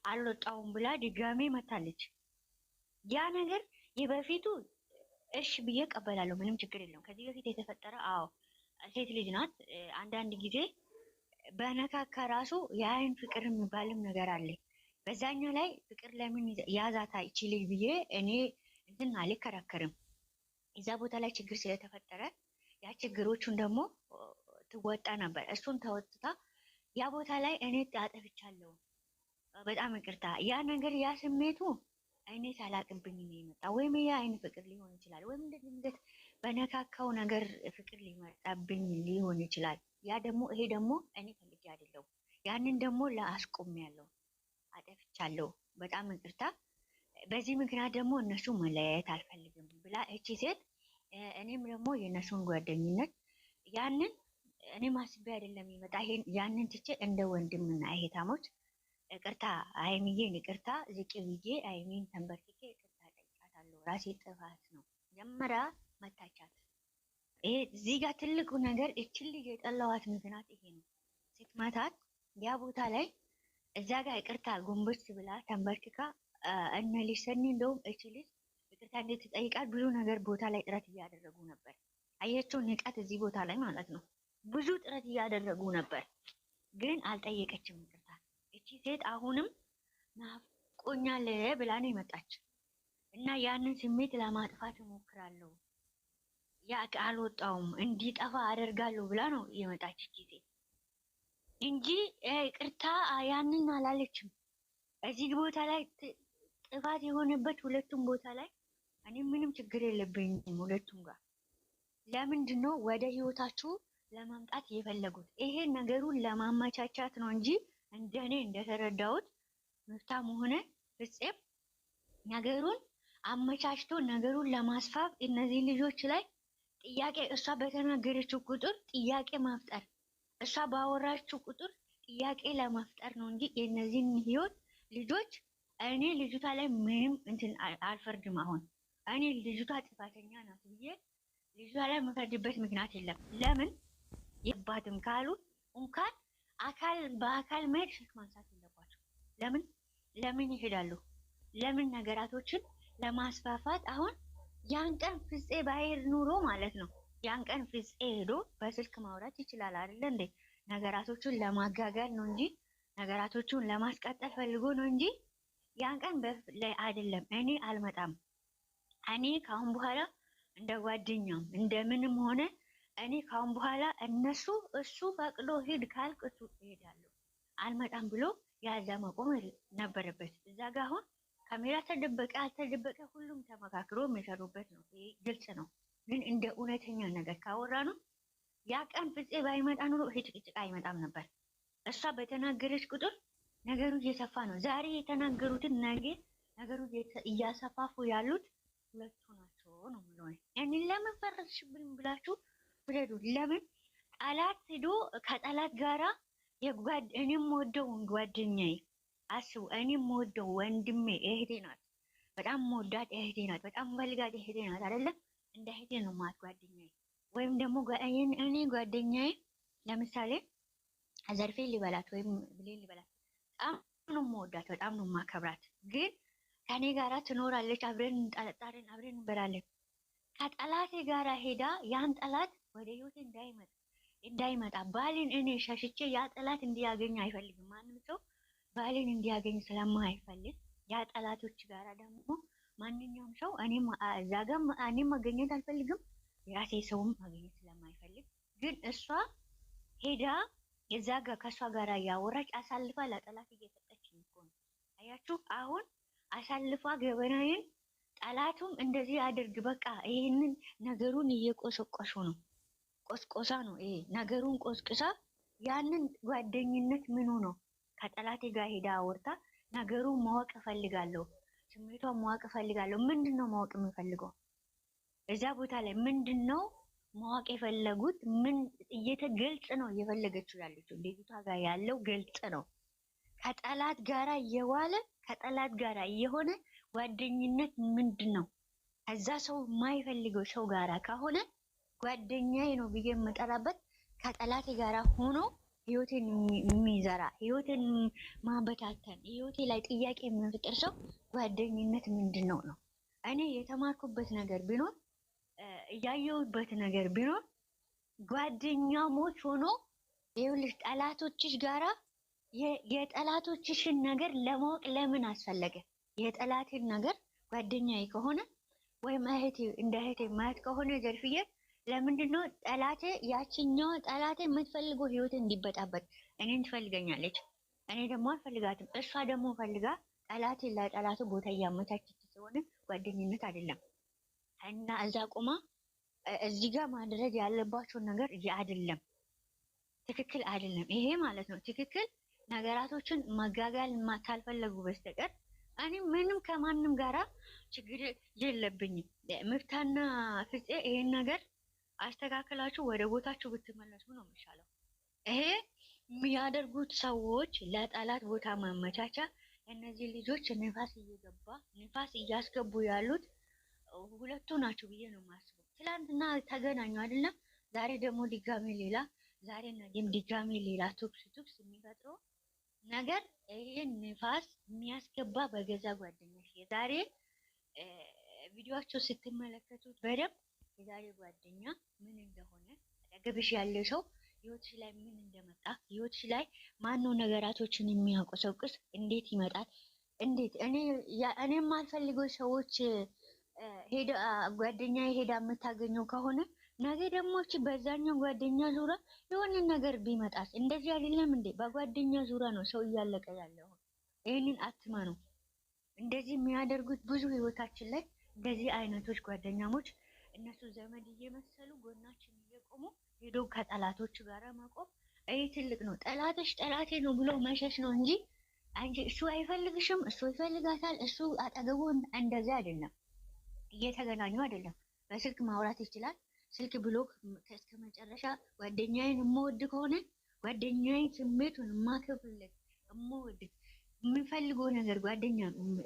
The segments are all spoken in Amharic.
አልወጣውም ብላ ድጋሜ መታለች። ያ ነገር የበፊቱ እሺ ብዬ ቀበላለሁ፣ ምንም ችግር የለውም። ከዚህ በፊት የተፈጠረ አዎ ሴት ልጅ ናት። አንዳንድ ጊዜ በነካካ ራሱ የአይን ፍቅር የሚባልም ነገር አለ። በዛኛው ላይ ፍቅር ለምን ያዛታ ይቺ ልጅ ብዬ እኔ እንትን አልከራከርም። እዛ ቦታ ላይ ችግር ስለተፈጠረ ያ ችግሮቹን ደግሞ ትወጣ ነበር። እሱን ተወጥታ ያ ቦታ ላይ እኔ አጠፍቻለሁ፣ በጣም ይቅርታ፣ ያ ነገር ያ ስሜቱ እኔ ሳላቅብኝ ነው የመጣ። ወይም ያ አይን ፍቅር ሊሆን ይችላል፣ ወይም እንደዚህ በነካካው ነገር ፍቅር ሊመጣብኝ ሊሆን ይችላል። ያ ደግሞ ይሄ ደግሞ እኔ ፈልጌ አይደለም። ያንን ደግሞ ለአስቆሚያለሁ፣ አጠፍቻለሁ፣ በጣም ይቅርታ፣ በዚህ ምክንያት ደግሞ እነሱ መለያየት አልፈልግም ብላ እቺ ሴት እኔም ደግሞ የእነሱን ጓደኝነት ያንን እኔ ማስቤ አይደለም ይመጣ ያንን ትቼ እንደ ወንድምና እህታሞች ይቅርታ አይሚዬን ይቅርታ ዝቅ ብዬ አይሚን ተንበርክኬ ይቅርታ ጠይቃታለሁ። ራሴ ጥፋት ነው ጀመራ መታቻት። ይሄ እዚህ ጋር ትልቁ ነገር እቺን ልጅ የጠላዋት ምክንያት ይሄ ነው። ስትመታት ያ ቦታ ላይ እዛ ጋር ይቅርታ ጎንበስ ብላ ተንበርክካ እነ ልጅ ሰኒ እንደውም እቺ ልጅ ይቅርታ እንዴት ትጠይቃት ብዙ ነገር ቦታ ላይ ጥረት እያደረጉ ነበር። አየችው ንቀት እዚህ ቦታ ላይ ማለት ነው። ብዙ ጥረት እያደረጉ ነበር፣ ግን አልጠየቀችም ይቅርታ። እቺ ሴት አሁንም ናፍቆኛል ብላ ነው የመጣች እና ያንን ስሜት ለማጥፋት እሞክራለሁ፣ ያ አልወጣውም እንዲጠፋ አደርጋለሁ ብላ ነው የመጣች እቺ ሴት እንጂ ይቅርታ ያንን አላለችም። እዚህ ቦታ ላይ ጥፋት የሆነበት ሁለቱም ቦታ ላይ እኔ ምንም ችግር የለብኝም ሁለቱም ጋር። ለምንድን ነው ወደ ህይወታችሁ ለማምጣት የፈለጉት? ይሄ ነገሩን ለማመቻቻት ነው እንጂ እንደኔ እንደተረዳሁት መፍታም ሆነ ፍፄም ነገሩን አመቻችቶ ነገሩን ለማስፋብ እነዚህ ልጆች ላይ ጥያቄ እሷ በተናገረችው ቁጥር ጥያቄ ማፍጠር፣ እሷ ባወራችው ቁጥር ጥያቄ ለማፍጠር ነው እንጂ የእነዚህን ህይወት ልጆች እኔ ልጅቷ ላይ ምንም እንትን አልፈርድም። አሁን እኔ ልጅቷ ጥፋተኛ ናት ብዬ ልጅቷ ላይ የምፈርድበት ምክንያት የለም። ለምን ይባትም ካሉ እንኳን አካል በአካል መሄድ ስልክ ማንሳት የለባቸው። ለምን ይሄዳሉ? ለምን ነገራቶችን ለማስፋፋት አሁን ያን ቀን ፍፄ ባይሄድ ኑሮ ማለት ነው ያን ቀን ፍፄ ሄዶ በስልክ ማውራት ይችላል አይደለ እንዴ? ነገራቶችን ለማጋጋል ነው እንጂ ነገራቶቹን ለማስቀጠል ፈልጎ ነው እንጂ ያን ቀን አይደለም። እኔ አልመጣም፣ እኔ ካሁን በኋላ እንደ ጓደኛም እንደምንም ሆነ እኔ ካሁን በኋላ እሱ ፈቅዶ ሂድ ካልክ እሱ እሄዳለሁ፣ አልመጣም ብሎ ያዛ መቆም ነበረበት። እዛ ጋር አሁን ካሜራ ተደበቀ አልተደበቀ ሁሉም ተመካክሮ የሚሰሩበት ነው። ይሄ ግልጽ ነው። ግን እንደ እውነተኛ ነገር ካወራ ነው ያ ቀን ፍፄ ባይመጣ ኑሮ ይሄ ጭቅጭቅ አይመጣም ነበር። እሷ በተናገረች ቁጥር ነገሩ እየሰፋ ነው። ዛሬ የተናገሩትን ነገ ነገሩ እያሰፋፉ ያሉት ሁለቱ ናቸው ነው የምለው። ያንን ለምን ፈረስሽብኝ ብላችሁ ፍረዱ። ለምን ጠላት ሄዶ ከጠላት ጋራ እኔም ወደው ጓደኛዬ አስቡ፣ እኔም ወደው ወንድሜ እህቴ ናት፣ በጣም መወዳት እህቴ ናት፣ በጣም ፈልጋት እህቴ ናት አይደለም? እንደ እህቴ ነው ማለት ጓደኛዬ። ወይም ደግሞ እኔ ጓደኛዬ ለምሳሌ ዘርፌ ሊበላት ወይም ብሌን ሊበላት በጣም ነው የምወዳት፣ በጣም ነው የማከብራት። ግን ከኔ ጋራ ትኖራለች፣ አብረን እንጠጣለን፣ አብረን እንበላለን። ከጠላቴ ጋራ ሄዳ ያን ጠላት ወደ ህይወቴ እንዳይመጣ ባሌን እኔ ሸሽቼ ያ ጠላት እንዲያገኝ አይፈልግም። ማንም ሰው ባሌን እንዲያገኝ ስለማይፈልግ ያ ጠላቶች ጋራ ደግሞ ማንኛውም ሰው እዛ ጋር እኔም መገኘት አልፈልግም፣ የራሴ ሰውም ማግኘት ስለማይፈልግ ግን እሷ ሄዳ የዛ ጋር ከሷ ጋር ያወራች አሳልፋ ለጠላት እየሰጠች ነው። አያችሁ አሁን አሳልፋ ገበናዬን ጠላቱም እንደዚህ አድርግ በቃ ይሄንን ነገሩን እየቆሰቆሱ ነው። ቆስቆሳ ነው ይሄ ነገሩን ቆስቅሳ ያንን ጓደኝነት ምኑ ነው ከጠላቴ ጋር ሄዳ አወርታ ነገሩን ማወቅ እፈልጋለሁ፣ ስሜቷን ማወቅ እፈልጋለሁ። ምንድነው ማወቅ የምፈልገው እዛ ቦታ ላይ ምንድነው ማወቅ የፈለጉት? ምን ግልጽ ነው እየፈለገችው ያለችው ልጅቷ ጋር ያለው ግልጽ ነው። ከጠላት ጋራ እየዋለ ከጠላት ጋራ እየሆነ ጓደኝነት ምንድነው? ከዛ ሰው የማይፈልገው ሰው ጋራ ከሆነ ጓደኛዬ ነው ብዬ የምጠራበት ከጠላቴ ጋራ ሆኖ ህይወቴን የሚዘራ ህይወቴን ማበታተን ህይወቴ ላይ ጥያቄ የምንፈጥር ሰው ጓደኝነት ምንድን ነው ነው? እኔ የተማርኩበት ነገር ቢኖር እያየሁበት ነገር ቢኖር ጓደኛሞች ሆኖ ይኸውልሽ ጠላቶችሽ ጋራ የጠላቶችሽን ነገር ለማወቅ ለምን አስፈለገ? የጠላቴን ነገር ጓደኛዬ ከሆነ ወይም እህቴ እንደ እህቴ ማየት ከሆነ ዘርፍዬ ለምንድን ነው ጠላቴ ያችኛው ጠላቴ የምትፈልገው ህይወት እንዲበጣበጥ እኔን ትፈልገኛለች፣ እኔ ደግሞ አልፈልጋትም። እሷ ደግሞ ፈልጋ ጠላቴ ለጠላቱ ቦታ እያመቻቸች ስለሆነ ጓደኝነት አይደለም። እና እዛ ቁማ እዚህ ጋር ማድረግ ያለባቸውን ነገር አይደለም፣ ትክክል አይደለም ይሄ ማለት ነው። ትክክል ነገራቶችን መጋጋል ካልፈለጉ በስተቀር እኔ ምንም ከማንም ጋራ ችግር የለብኝም። ምፍታና ፍፄ ይሄን ነገር አስተካክላችሁ ወደ ቦታችሁ ብትመለሱ ነው የሚሻለው። ይሄ የሚያደርጉት ሰዎች ለጠላት ቦታ ማመቻቻ፣ እነዚህ ልጆች ንፋስ እያስገቡ ያሉት ሁለቱ ናቸው ብዬ ነው የማስበው። ትላንትና ተገናኙ አይደለም? ዛሬ ደግሞ ድጋሜ ሌላ፣ ዛሬ ነገም ድጋሜ ሌላ ቱክስ የሚፈጥረው ነገር ይሄን ንፋስ የሚያስገባ በገዛ ጓደኛሽ የዛሬ ቪዲዮአቸው ስትመለከቱት በደንብ የዛሬ ጓደኛ ምን እንደሆነ አጠገብሽ ያለ ሰው ህይወትሽ ላይ ምን እንደመጣ ህይወትሽ ላይ ማነው ነገራቶችን የሚያቆሰቁስ እንዴት ይመጣል? እንዴት እኔ የማልፈልገው ሰዎች ሄዳ ጓደኛ ሄዳ የምታገኘው ከሆነ ነገ ደግሞ እቺ በዛኛው ጓደኛ ዙራ የሆነ ነገር ቢመጣስ? እንደዚህ አይደለም እንዴ? በጓደኛ ዙራ ነው ሰው እያለቀ ያለው። ይሄንን አትመኑ። እንደዚህ የሚያደርጉት ብዙ ህይወታችን ላይ እንደዚህ አይነቶች ጓደኛሞች እነሱ ዘመድ እየመሰሉ ጎናችን እየቆሙ ሄዶ ከጠላቶች ጋር መቆም ይሄ ትልቅ ነው። ጠላትሽ ጠላቴ ነው ብሎ መሸሽ ነው እንጂ አንቺ እሱ አይፈልግሽም፣ እሱ ይፈልጋታል፣ እሱ አጠገቡ እንደዚህ አይደለም። እየተገናኙ አይደለም። በስልክ ማውራት ይችላል። ስልክ ብሎክ እስከ መጨረሻ ጓደኛዬን የምወድ ከሆነ ጓደኛዬን ስሜቱን የማከብርለት የምወድ የሚፈልገው ነገር ጓደኛ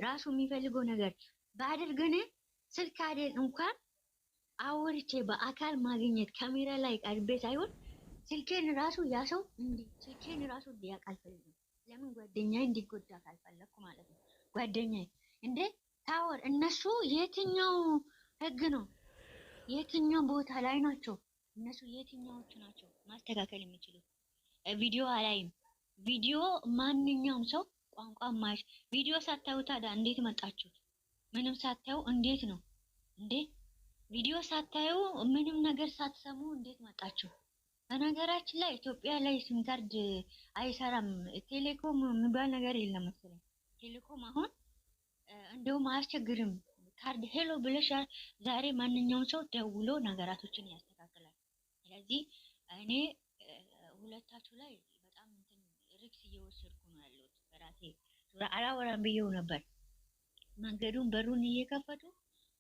ራሱ የሚፈልገው ነገር ባደርገን ስልክ አይደል እንኳን አውርቼ በአካል ማግኘት ካሜራ ላይ ቀርቤ ሳይሆን ስልኬን ራሱ ያ ሰው ስልኬን ራሱ እንዲያውቅ አልፈልግም። ለምን ጓደኛዬ እንዲጎዳ ካልፈለኩ ማለት ነው። ጓደኛዬ እንዴ ታወር እነሱ የትኛው ህግ ነው? የትኛው ቦታ ላይ ናቸው? እነሱ የትኛዎቹ ናቸው ማስተካከል የሚችሉት? ቪዲዮ አላይም። ቪዲዮ ማንኛውም ሰው ቋንቋ ማሽ ቪዲዮ ሳታዩ ታዲያ እንዴት መጣችሁት? ምንም ሳታዩ እንዴት ነው እንዴ? ቪዲዮ ሳታዩ ምንም ነገር ሳትሰሙ እንዴት መጣችሁ? በነገራችን ላይ ኢትዮጵያ ላይ ሲም ካርድ አይሰራም። ቴሌኮም የሚባል ነገር የለም መሰለኝ። ቴሌኮም አሁን እንደውም አያስቸግርም። ካርድ ሄሎ ብለሽ ዛሬ ማንኛውም ሰው ደውሎ ነገራቶችን ያስተካክላል። ስለዚህ እኔ ሁለታችሁ ላይ በጣም ሪክስ እየወሰድኩ ነው ያለሁት። በራሴ አላወራም ብዬው ነበር። መንገዱን በሩን እየከፈቱ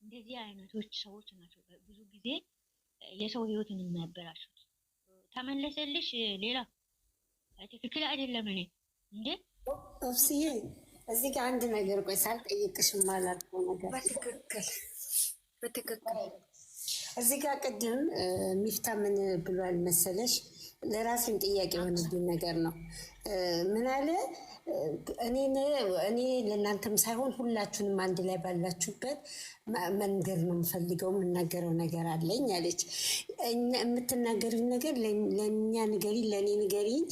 እንደዚህ አይነቶች ሰዎች ናቸው ብዙ ጊዜ የሰው ህይወትን የሚያበላሹት። ተመለሰልሽ ሌላ ትክክል አይደለም። እኔ እንዴ ኦፍሲዬ እዚህ ጋር አንድ ነገር ቆይ ሳልጠይቅሽ የማላልፈው ነገር በትክክል እዚህ ጋር ቅድም ሚፍታ ምን ብሏል መሰለሽ? ለራሴም ጥያቄ የሆነብኝ ነገር ነው። ምን አለ እኔ ለእናንተም ሳይሆን ሁላችሁንም አንድ ላይ ባላችሁበት መንገድ ነው የምፈልገው፣ የምናገረው ነገር አለኝ አለች። የምትናገሪው ነገር ለእኛ ንገሪኝ፣ ለእኔ ንገሪኝ።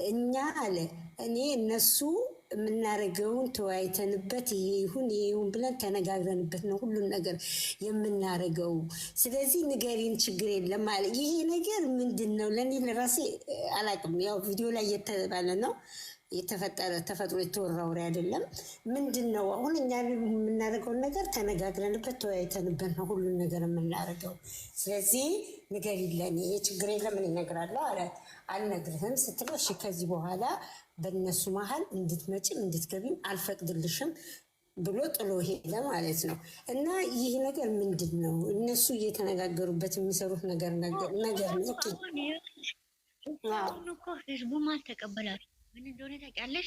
እኛ አለ እኔ እነሱ የምናደርገውን ተወያይተንበት ይሄ ይሁን ብለን ተነጋግረንበት ነው ሁሉም ነገር የምናደርገው። ስለዚህ ንገሪን፣ ችግር የለም አለ። ይሄ ነገር ምንድን ነው? ለእኔ ለራሴ አላውቅም። ያው ቪዲዮ ላይ እየተባለ ነው ተፈጥሮ የተወራ ወሬ አይደለም። ምንድን ነው አሁን እኛ የምናደርገውን ነገር ተነጋግረንበት ተወያይተንበት ነው ሁሉን ነገር የምናደርገው። ስለዚህ ንገሪን ለእኔ፣ ችግር የለም እኔ እነግራለሁ አላት። አልነግርህም ስትለው እሺ ከዚህ በኋላ በእነሱ መሀል እንድትመጭም እንድትገቢም አልፈቅድልሽም ብሎ ጥሎ ሄደ ማለት ነው። እና ይህ ነገር ምንድን ነው? እነሱ እየተነጋገሩበት የሚሰሩት ነገር ነው። እኮ ህዝቡም አልተቀበላትም። ምን እንደሆነ ታውቂያለሽ?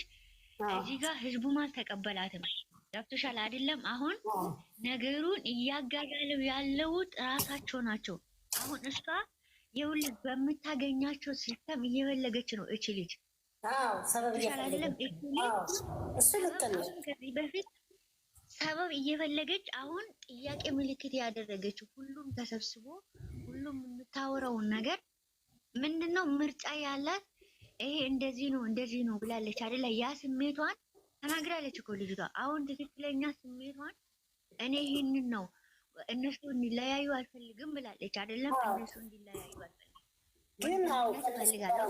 እዚህ ጋር ህዝቡም አልተቀበላትም። ገብቶሻል አይደለም? አሁን ነገሩን እያጋጋለው ያለውት ራሳቸው ናቸው። አሁን እሷ ይኸውልህ በምታገኛቸው ሲስተም እየፈለገች ነው እቺ ልጅ። አዎ ሰበብ ተሻለ አይደለም እቺ ልጅ እሱ ልክ ነው። ከዚህ በፊት ሰበብ እየፈለገች አሁን ጥያቄ ምልክት ያደረገችው ሁሉም ተሰብስቦ ሁሉም የምታወራውን ነገር ምንድነው ምርጫ ያላት ይሄ እንደዚህ ነው ብላለች አይደለ? ያ ስሜቷን ተናግራለች እኮ ልጅቷ። አሁን ትክክለኛ ስሜቷን እኔ ይሄንን ነው እነሱ እንዲለያዩ አልፈልግም ብላለች አይደለም? እነሱ እንዲለያዩ አልፈልግም ግን ትፈልጋለሁ።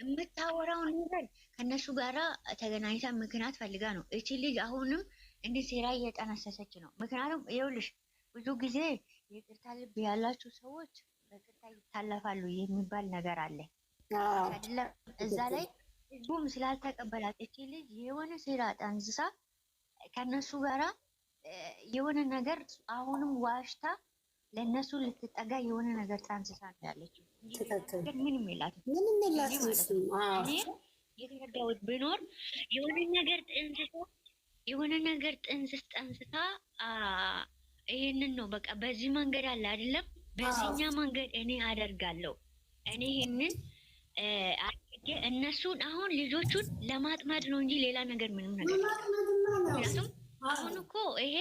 የምታወራውን ነገር ከእነሱ ጋራ ተገናኝታ ምክንያት ፈልጋ ነው እቺ ልጅ አሁንም እንዲህ ሴራ እየጠነሰሰች ነው። ምክንያቱም ይኸውልሽ ብዙ ጊዜ የይቅርታ ልብ ያላችሁ ሰዎች በይቅርታ ይታለፋሉ የሚባል ነገር አለ አይደለም? እዛ ላይ ህዝቡም ስላልተቀበላት እቺ ልጅ የሆነ ሴራ ጠንስሳ ከነሱ ጋራ የሆነ ነገር አሁንም ዋሽታ ለእነሱ ልትጠጋ የሆነ ነገር ጠንስሳ ነው ያለችው። ምንም የላትም። እኔ የተረዳሁት ብኖር የሆነ ነገር ጥንስስ ጠንስታ ይሄንን ነው በቃ በዚህ መንገድ አለ አይደለም፣ በዚህኛ መንገድ እኔ አደርጋለሁ እኔ ይሄንን እነሱን አሁን ልጆቹን ለማጥማድ ነው እንጂ ሌላ ነገር ምንም ነገር ምክንያቱም አሁን እኮ ይሄ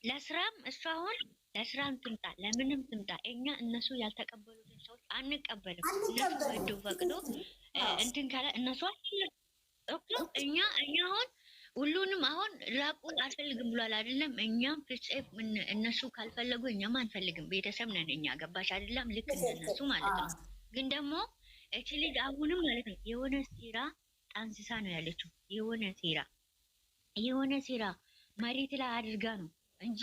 ለስራም እሱ አሁን ለስራም ትምጣ ለምንም ትምጣ እኛ እነሱ ያልተቀበሉትን ሰዎች አንቀበልም። እነሱ ወዶ ፈቅዶ እንትን ካለ እነሱ እኮ እኛ አሁን ሁሉንም አሁን ራቁ አልፈልግም ብሏል አይደለም? እኛም ፍፄ እነሱ ካልፈለጉ እኛም አንፈልግም። ቤተሰብ ነን እኛ ገባሽ አይደለም? ልክ እንደነሱ ማለት ነው። ግን ደግሞ እቺ ልጅ አሁንም ማለት ነው የሆነ ሴራ ጣንስሳ ነው ያለችው። የሆነ ሴራ መሬት ላይ አድርጋ ነው እንጂ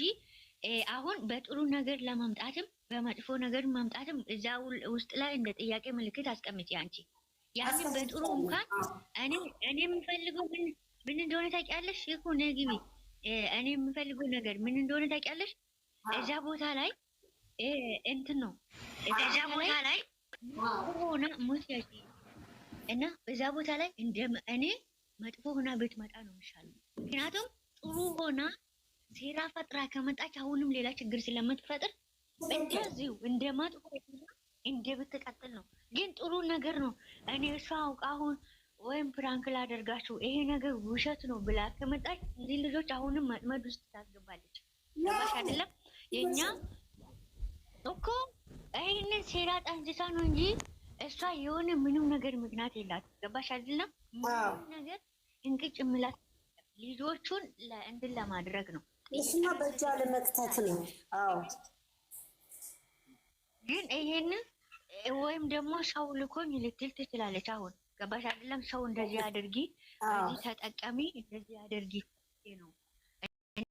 አሁን በጥሩ ነገር ለማምጣትም በመጥፎ ነገር ማምጣትም እዛ ውስጥ ላይ እንደ ጥያቄ ምልክት አስቀምጪ አንቺ። ያንን በጥሩ እንኳን እኔ የምፈልገው ምን እንደሆነ ታውቂያለሽ? እኮ ነግቢ እኔ የምፈልገው ነገር ምን እንደሆነ ታውቂያለሽ? እዛ ቦታ ላይ እንትን ነው እዛ ቦታ ላይ ሆና ሞት ያቺ እና በዛ ቦታ ላይ እኔ መጥፎ ሆና ብትመጣ ነው የሚሻለው። ምክንያቱም ጥሩ ሆና ሴራ ፈጥራ ከመጣች አሁንም ሌላ ችግር ስለምትፈጥር እንደዚሁ እንደ መጥፎ እንደ ብትቀጥል ነው። ግን ጥሩ ነገር ነው። እኔ እሷ አውቃ አሁን ወይም ፕራንክ ላደርጋችሁ ይሄ ነገር ውሸት ነው ብላ ከመጣች እዚህ ልጆች አሁንም መጥመድ ውስጥ ታስገባለች። ገባሽ አይደለም? የኛ እኮ ይሄንን ሴራ ጠንስሳ ነው እንጂ እሷ የሆነ ምንም ነገር ምክንያት የላት። ገባሽ አይደለም? ምንም ነገር እንቅጭ ምላት ልጆቹን እንትን ለማድረግ ነው። እሱማ በእጇ ለመክተት ነው። አዎ ግን ይሄንን ወይም ደግሞ ሰው ልኮኝ ልትል ትችላለች። አሁን ገባሽ አይደለም? ሰው እንደዚህ አድርጊ፣ በዚህ ተጠቀሚ፣ እንደዚህ አድርጊ ነው